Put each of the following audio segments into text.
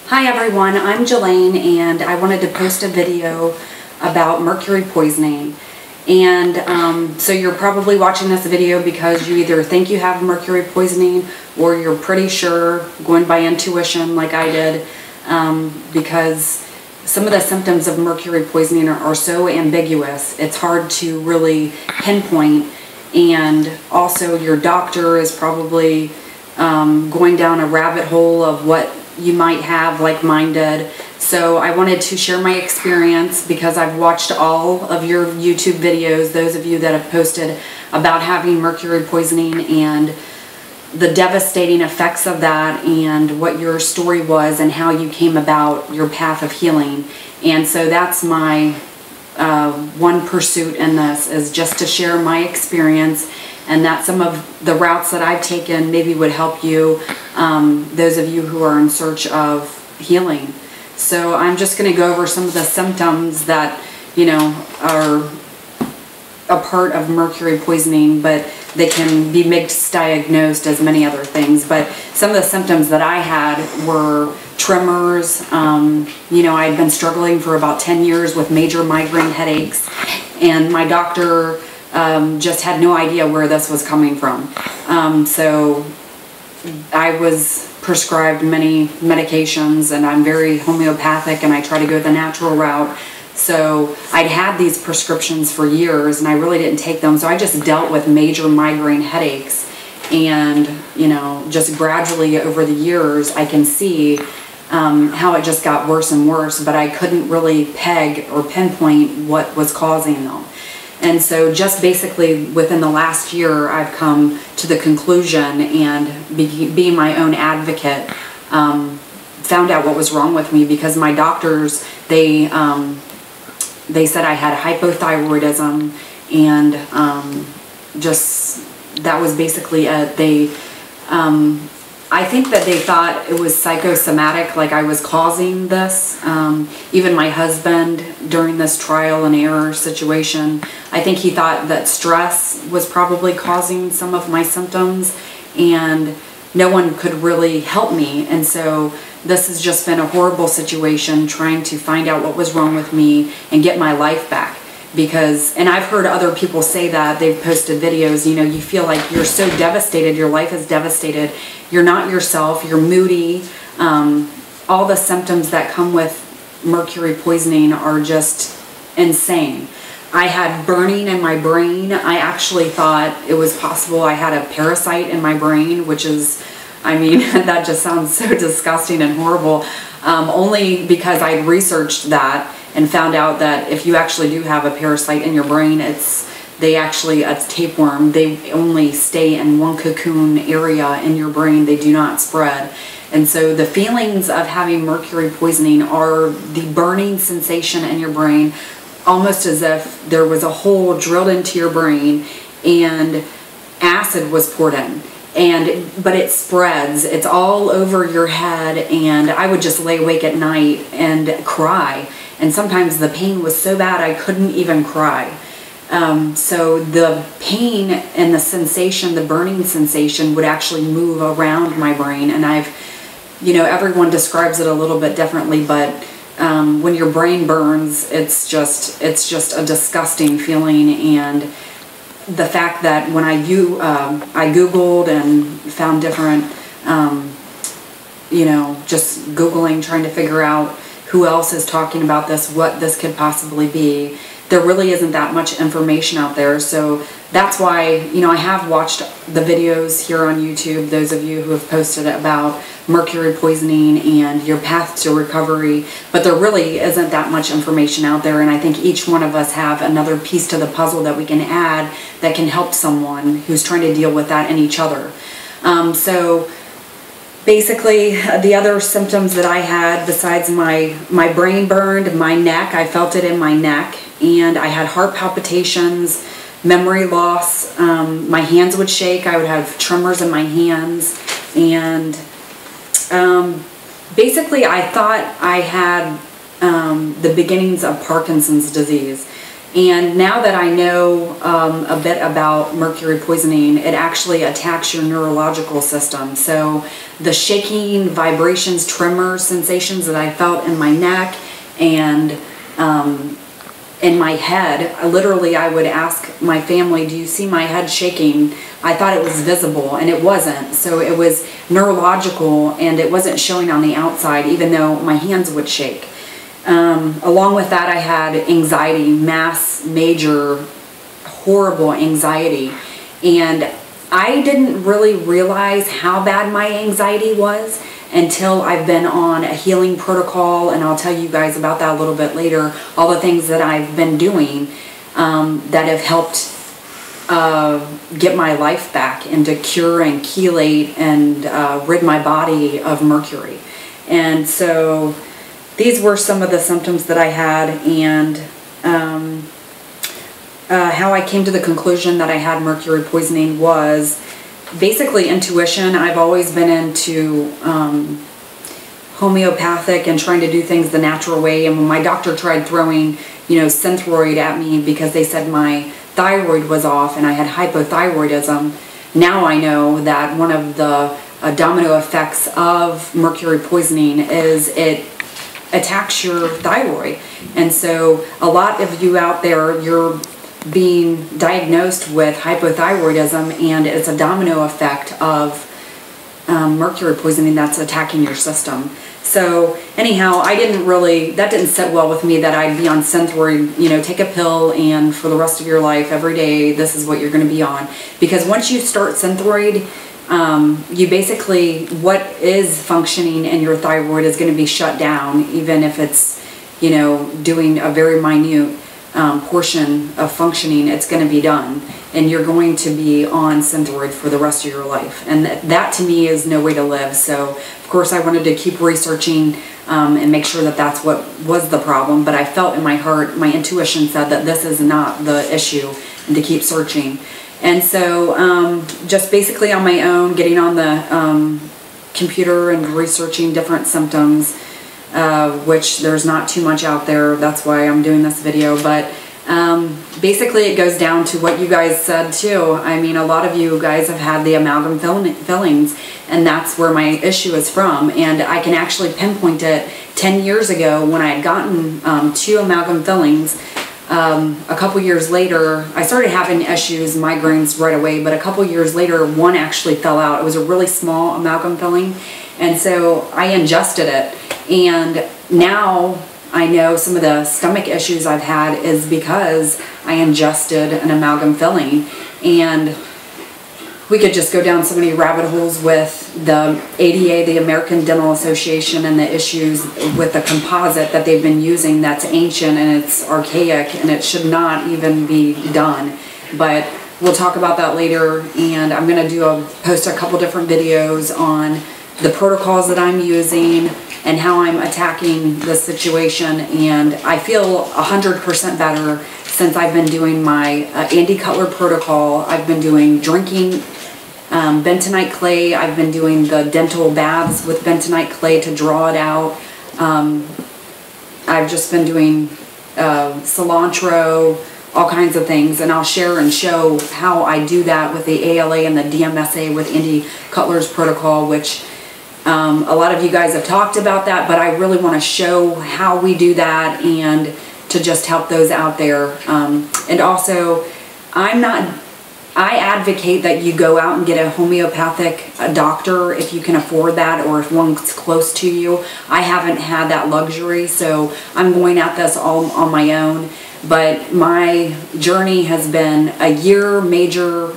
Hi everyone, I'm Jelaine and I wanted to post a video about mercury poisoning. And so you're probably watching this video because you either think you have mercury poisoning or you're pretty sure, going by intuition like I did, because some of the symptoms of mercury poisoning are so ambiguous. It's hard to really pinpoint, and also your doctor is probably going down a rabbit hole of what you might have, like mine did. So I wanted to share my experience because I've watched all of your YouTube videos, those of you that have posted about having mercury poisoning and the devastating effects of that, and what your story was and how you came about your path of healing. And so that's my one pursuit in this, is just to share my experience, and that some of the routes that I've taken maybe would help you, those of you who are in search of healing. So I'm just going to go over some of the symptoms that, you know, are a part of mercury poisoning, but they can be misdiagnosed as many other things. But some of the symptoms that I had were tremors. You know, I'd been struggling for about 10 years with major migraine headaches, and my doctor just had no idea where this was coming from. So I was prescribed many medications, and I'm very homeopathic and I try to go the natural route. So I'd had these prescriptions for years and I really didn't take them. So I just dealt with major migraine headaches, and, you know, just gradually over the years I can see how it just got worse and worse, but I couldn't really peg or pinpoint what was causing them. And so just basically within the last year, I've come to the conclusion, and being my own advocate, found out what was wrong with me, because my doctors, they said I had hypothyroidism, and just that was basically it. I think that they thought it was psychosomatic, like I was causing this. Even my husband, during this trial and error situation, I think he thought that stress was probably causing some of my symptoms, and no one could really help me. And so this has just been a horrible situation, trying to find out what was wrong with me and get my life back. Because, and I've heard other people say that, they've posted videos, you know, you feel like you're so devastated, your life is devastated, you're not yourself, you're moody. All the symptoms that come with mercury poisoning are just insane. I had burning in my brain. I actually thought it was possible I had a parasite in my brain, which is, I mean, that just sounds so disgusting and horrible. Only because I researched that and found out that if you actually do have a parasite in your brain, it's tapeworm. They only stay in one cocoon area in your brain. They do not spread. And so the feelings of having mercury poisoning are the burning sensation in your brain, almost as if there was a hole drilled into your brain and acid was poured in. But it spreads, it's all over your head, and I would just lay awake at night and cry. And sometimes the pain was so bad I couldn't even cry. So the pain and the sensation, the burning sensation, would actually move around my brain. And you know, everyone describes it a little bit differently, but when your brain burns, it's just a disgusting feeling. And the fact that when I Googled and found different, you know, just Googling, trying to figure out who else is talking about this, what this could possibly be, there really isn't that much information out there. So that's why, you know, I have watched the videos here on YouTube, those of you who have posted about mercury poisoning and your path to recovery, but there really isn't that much information out there. And I think each one of us have another piece to the puzzle that we can add that can help someone who's trying to deal with that and each other. So basically, the other symptoms that I had, besides my brain burned, my neck, I felt it in my neck, and I had heart palpitations, memory loss, my hands would shake, I would have tremors in my hands, and basically I thought I had the beginnings of Parkinson's disease. And now that I know a bit about mercury poisoning, it actually attacks your neurological system. So the shaking, vibrations, tremors, sensations that I felt in my neck and in my head, literally I would ask my family, do you see my head shaking? I thought it was visible, and it wasn't. So it was neurological, and it wasn't showing on the outside, even though my hands would shake. Along with that, I had anxiety, major, horrible anxiety. And I didn't really realize how bad my anxiety was until I've been on a healing protocol, and I'll tell you guys about that a little bit later, all the things that I've been doing that have helped get my life back and to cure and chelate and rid my body of mercury. And so these were some of the symptoms that I had, and how I came to the conclusion that I had mercury poisoning was basically intuition. I've always been into homeopathic and trying to do things the natural way. And when my doctor tried throwing, Synthroid at me because they said my thyroid was off and I had hypothyroidism, now I know that one of the domino effects of mercury poisoning is it attacks your thyroid. And so a lot of you out there, you're being diagnosed with hypothyroidism, and it's a domino effect of mercury poisoning that's attacking your system. So anyhow, that didn't sit well with me that I'd be on Synthroid, take a pill and for the rest of your life, every day, this is what you're going to be on. Because once you start Synthroid, you basically, what is functioning in your thyroid is going to be shut down, even if it's, doing a very minute portion of functioning, it's going to be done. And you're going to be on Synthroid for the rest of your life. And that to me is no way to live. So, of course, I wanted to keep researching and make sure that that's what was the problem. But I felt in my heart, my intuition said that this is not the issue, and to keep searching. And so just basically on my own, getting on the computer and researching different symptoms, which there's not too much out there. That's why I'm doing this video. But basically it goes down to what you guys said too. I mean, a lot of you guys have had the amalgam fillings, and that's where my issue is from. And I can actually pinpoint it 10 years ago when I had gotten 2 amalgam fillings. A couple years later, I started having issues, migraines right away, but a couple years later, one actually fell out. It was a really small amalgam filling, and so I ingested it. And now I know some of the stomach issues I've had is because I ingested an amalgam filling. And we could just go down so many rabbit holes with the ADA, the American Dental Association, and the issues with the composite that they've been using that's ancient and it's archaic and it should not even be done. But we'll talk about that later, and I'm going to post a couple different videos on the protocols that I'm using and how I'm attacking the situation. And I feel 100% better since I've been doing my Andy Cutler protocol. I've been doing drinking bentonite clay. I've been doing the dental baths with bentonite clay to draw it out. I've just been doing cilantro, all kinds of things, and I'll share and show how I do that with the ALA and the DMSA with Andy Cutler's protocol, which a lot of you guys have talked about that, but I really want to show how we do that and to just help those out there. And also, I advocate that you go out and get a homeopathic doctor if you can afford that, or if one's close to you. I haven't had that luxury, so I'm going at this all on my own. But my journey has been a year, major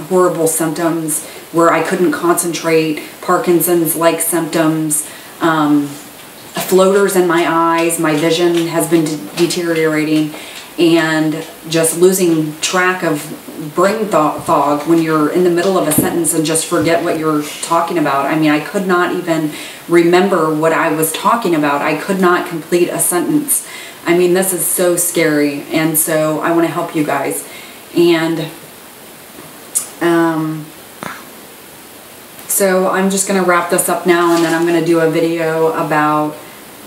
horrible symptoms where I couldn't concentrate, Parkinson's-like symptoms, floaters in my eyes, my vision has been deteriorating, and just losing track of brain fog when you're in the middle of a sentence and just forget what you're talking about. I mean, I could not even remember what I was talking about. I could not complete a sentence. I mean, this is so scary, and so I want to help you guys. And so I'm just going to wrap this up now, and then I'm going to do a video about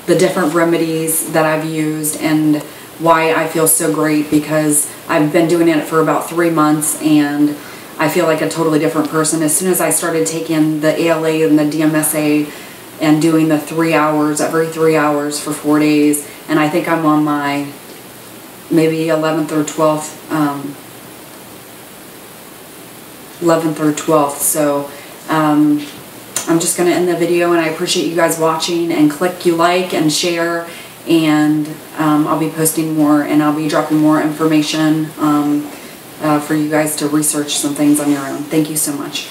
the different remedies that I've used and why I feel so great, because I've been doing it for about 3 months and I feel like a totally different person. As soon as I started taking the ALA and the DMSA and doing the 3 hours, every 3 hours for 4 days, and I think I'm on my maybe 11th or 12th. So I'm just going to end the video, and I appreciate you guys watching, and click you like and share, and I'll be posting more, and I'll be dropping more information for you guys to research some things on your own. Thank you so much.